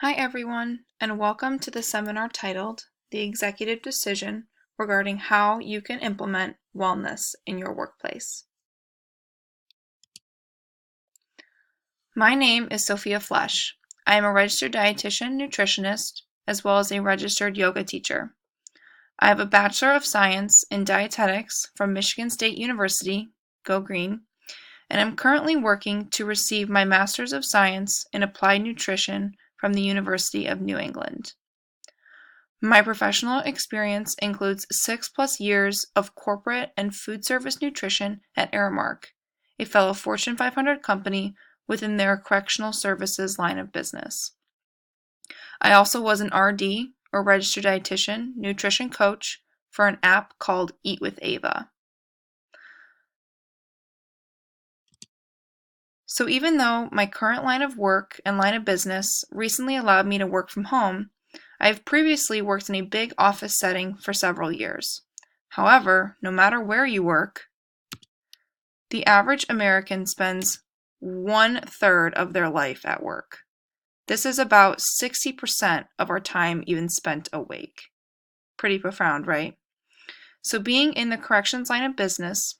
Hi everyone, and welcome to the seminar titled The Executive Decision Regarding How You Can Implement Wellness in Your Workplace. My name is Sophia Flesch. I am a registered dietitian nutritionist as well as a registered yoga teacher. I have a Bachelor of Science in Dietetics from Michigan State University, go Green, and I'm currently working to receive my Master's of Science in Applied Nutrition from the University of New England. My professional experience includes 6+ years of corporate and food service nutrition at Aramark, a fellow Fortune 500 company within their correctional services line of business. I also was an RD, or registered dietitian, nutrition coach for an app called Eat with Ava. So even though my current line of work and line of business recently allowed me to work from home, I have previously worked in a big office setting for several years. However, no matter where you work, the average American spends 1/3 of their life at work. This is about 60% of our time even spent awake. Pretty profound, right? So being in the corrections line of business,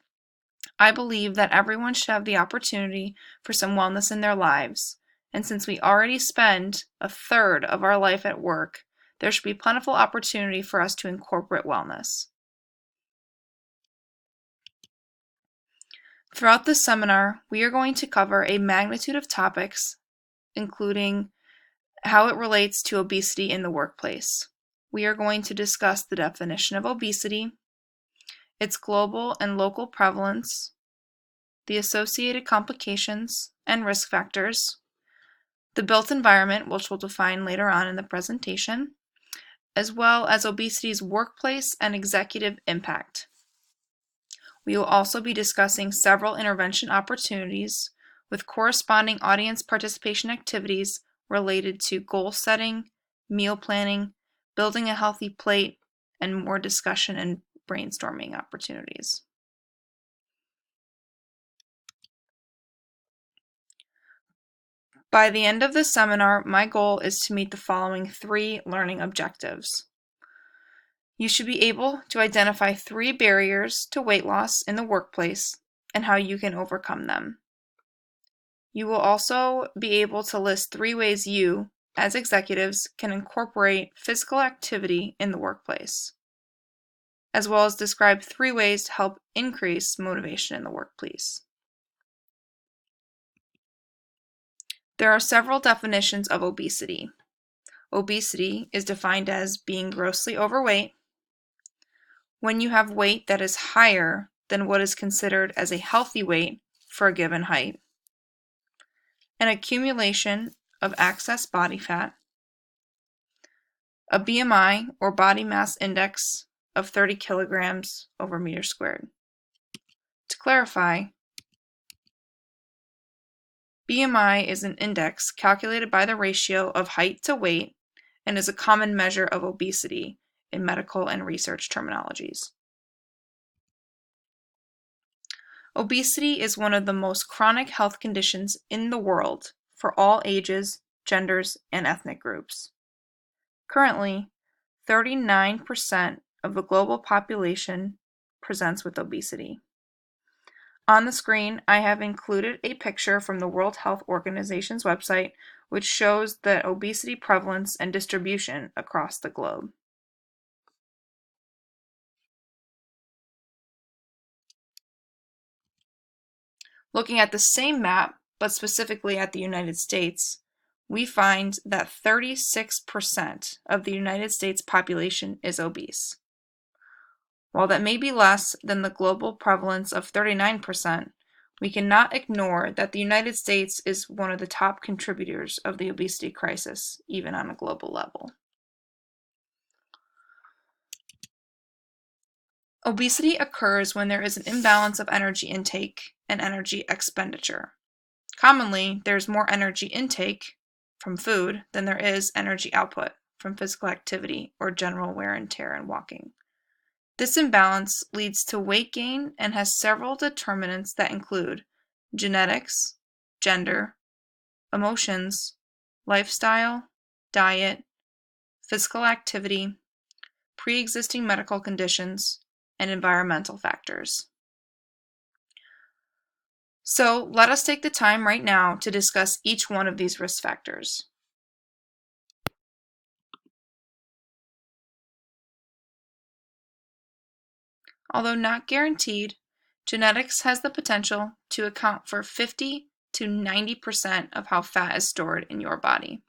I believe that everyone should have the opportunity for some wellness in their lives. And since we already spend 1/3 of our life at work, there should be plentiful opportunity for us to incorporate wellness. Throughout this seminar, we are going to cover a magnitude of topics, including how it relates to obesity in the workplace. We are going to discuss the definition of obesity, its global and local prevalence, the associated complications and risk factors, the built environment, which we'll define later on in the presentation, as well as obesity's workplace and executive impact. We will also be discussing several intervention opportunities with corresponding audience participation activities related to goal setting, meal planning, building a healthy plate, and more discussion and brainstorming opportunities. By the end of this seminar, my goal is to meet the following 3 learning objectives. You should be able to identify 3 barriers to weight loss in the workplace and how you can overcome them. You will also be able to list 3 ways you, as executives, can incorporate physical activity in the workplace, as well as describe 3 ways to help increase motivation in the workplace. There are several definitions of obesity. Obesity is defined as being grossly overweight, when you have weight that is higher than what is considered as a healthy weight for a given height, an accumulation of excess body fat, a BMI or body mass index of 30 kilograms over meter squared. To clarify, BMI is an index calculated by the ratio of height to weight and is a common measure of obesity in medical and research terminologies. Obesity is one of the most chronic health conditions in the world for all ages, genders, and ethnic groups. Currently, 39% of the global population presents with obesity. On the screen, I have included a picture from the World Health Organization's website, which shows the obesity prevalence and distribution across the globe. Looking at the same map, but specifically at the United States, we find that 36% of the United States population is obese. While that may be less than the global prevalence of 39%, we cannot ignore that the United States is one of the top contributors of the obesity crisis, even on a global level. Obesity occurs when there is an imbalance of energy intake and energy expenditure. Commonly, there's more energy intake from food than there is energy output from physical activity or general wear and tear and walking. This imbalance leads to weight gain and has several determinants that include genetics, gender, emotions, lifestyle, diet, physical activity, pre-existing medical conditions, and environmental factors. So let us take the time right now to discuss each one of these risk factors. Although not guaranteed, genetics has the potential to account for 50 to 90% of how fat is stored in your body.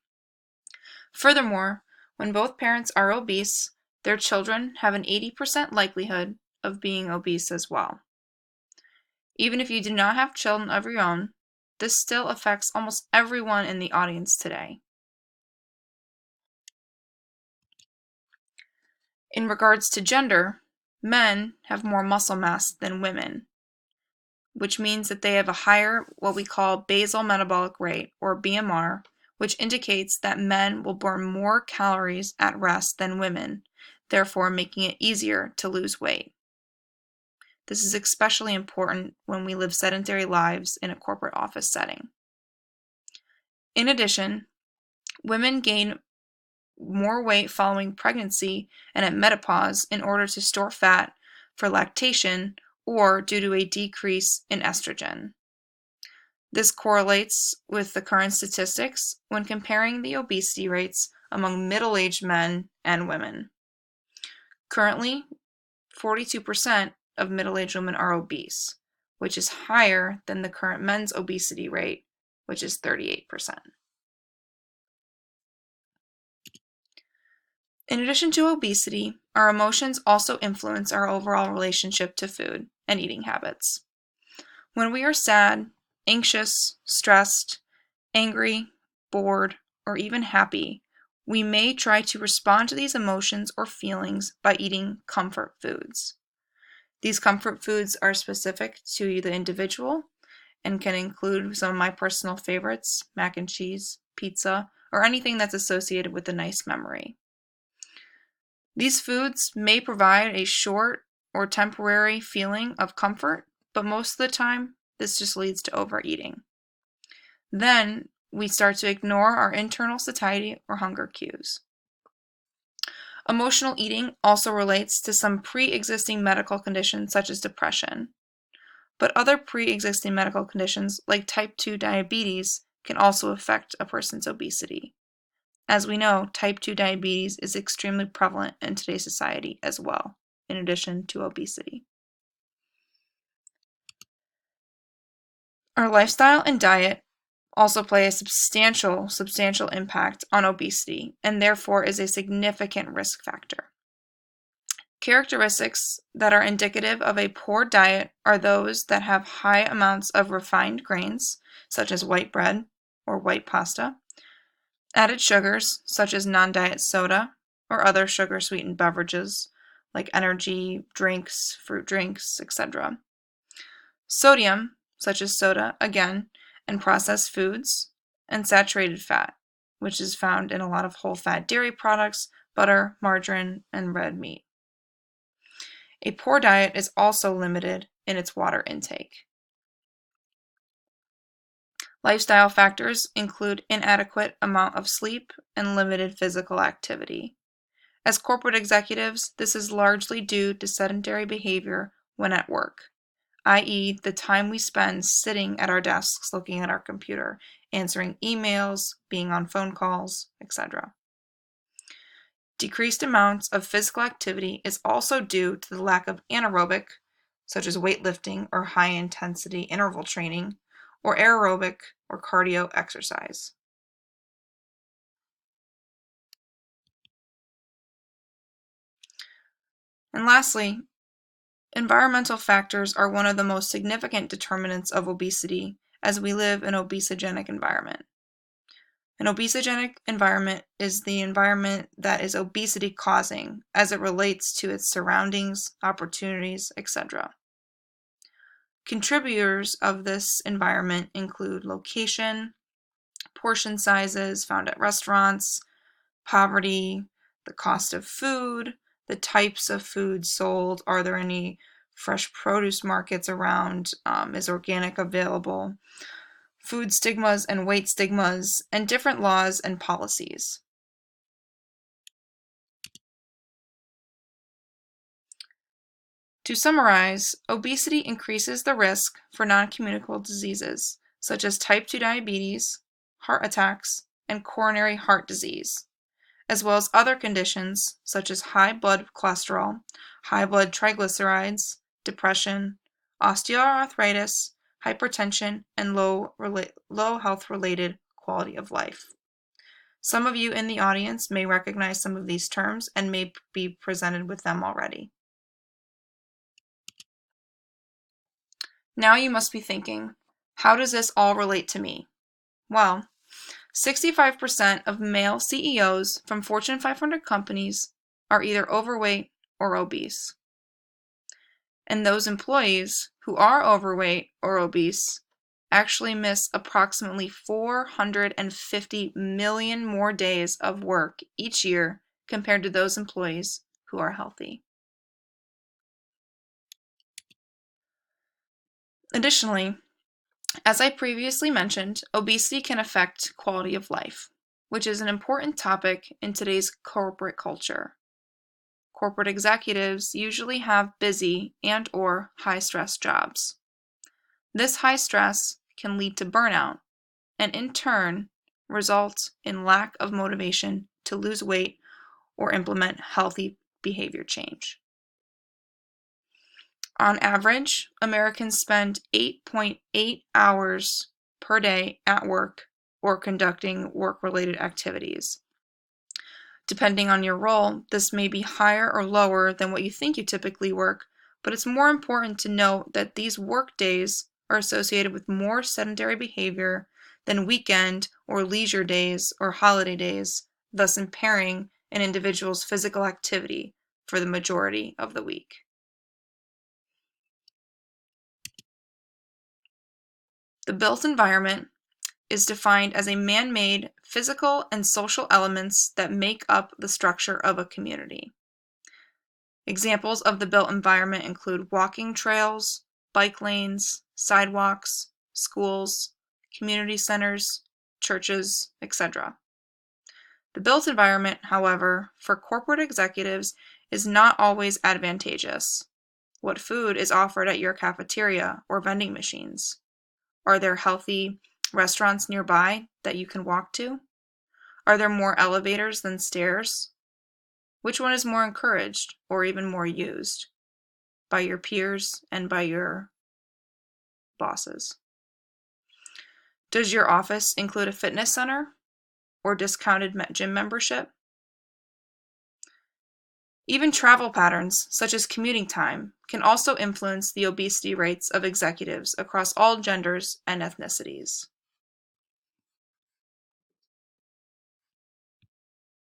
Furthermore, when both parents are obese, their children have an 80% likelihood of being obese as well. Even if you do not have children of your own, this still affects almost everyone in the audience today. In regards to gender, men have more muscle mass than women, which means that they have a higher what we call basal metabolic rate, or BMR, which indicates that men will burn more calories at rest than women, therefore making it easier to lose weight. This is especially important when we live sedentary lives in a corporate office setting. In addition, women gain more weight following pregnancy and at menopause in order to store fat for lactation or due to a decrease in estrogen. This correlates with the current statistics when comparing the obesity rates among middle-aged men and women. Currently, 42% of middle-aged women are obese, which is higher than the current men's obesity rate, which is 38%. In addition to obesity, our emotions also influence our overall relationship to food and eating habits. When we are sad, anxious, stressed, angry, bored, or even happy, we may try to respond to these emotions or feelings by eating comfort foods. These comfort foods are specific to the individual and can include some of my personal favorites, mac and cheese, pizza, or anything that's associated with a nice memory. These foods may provide a short or temporary feeling of comfort, but most of the time, this just leads to overeating. Then, we start to ignore our internal satiety or hunger cues. Emotional eating also relates to some pre-existing medical conditions such as depression. But other pre-existing medical conditions like type 2 diabetes can also affect a person's obesity. As we know, type 2 diabetes is extremely prevalent in today's society as well, in addition to obesity. Our lifestyle and diet also play a substantial impact on obesity and therefore is a significant risk factor. Characteristics that are indicative of a poor diet are those that have high amounts of refined grains, such as white bread or white pasta, added sugars, such as non-diet soda or other sugar-sweetened beverages, like energy drinks, fruit drinks, etc. Sodium, such as soda, again, and processed foods, and saturated fat, which is found in a lot of whole-fat dairy products, butter, margarine, and red meat. A poor diet is also limited in its water intake. Lifestyle factors include inadequate amount of sleep and limited physical activity. As corporate executives, this is largely due to sedentary behavior when at work, i.e., the time we spend sitting at our desks looking at our computer, answering emails, being on phone calls, etc. Decreased amounts of physical activity is also due to the lack of anaerobic, such as weightlifting or high-intensity interval training, or aerobic or cardio exercise. And lastly, environmental factors are one of the most significant determinants of obesity as we live in an obesogenic environment. An obesogenic environment is the environment that is obesity causing as it relates to its surroundings, opportunities, etc. Contributors of this environment include location, portion sizes found at restaurants, poverty, the cost of food, the types of food sold, are there any fresh produce markets around, is organic available, food stigmas and weight stigmas, and different laws and policies. To summarize, obesity increases the risk for non-communicable diseases such as type 2 diabetes, heart attacks, and coronary heart disease, as well as other conditions such as high blood cholesterol, high blood triglycerides, depression, osteoarthritis, hypertension, and low health-related quality of life. Some of you in the audience may recognize some of these terms and may be presented with them already. Now you must be thinking, how does this all relate to me? Well, 65% of male CEOs from Fortune 500 companies are either overweight or obese. And those employees who are overweight or obese actually miss approximately 450 million more days of work each year compared to those employees who are healthy. Additionally, as I previously mentioned, obesity can affect quality of life, which is an important topic in today's corporate culture. Corporate executives usually have busy and/or high-stress jobs. This high stress can lead to burnout and in turn result in lack of motivation to lose weight or implement healthy behavior change. On average, Americans spend 8.8 hours per day at work or conducting work-related activities. Depending on your role, this may be higher or lower than what you think you typically work, but it's more important to note that these work days are associated with more sedentary behavior than weekend or leisure days or holiday days, thus impairing an individual's physical activity for the majority of the week. The built environment is defined as a man-made physical and social elements that make up the structure of a community. Examples of the built environment include walking trails, bike lanes, sidewalks, schools, community centers, churches, etc. The built environment, however, for corporate executives is not always advantageous. What food is offered at your cafeteria or vending machines? Are there healthy restaurants nearby that you can walk to? Are there more elevators than stairs? Which one is more encouraged or even more used by your peers and by your bosses? Does your office include a fitness center or discounted gym membership? Even travel patterns, such as commuting time, can also influence the obesity rates of executives across all genders and ethnicities.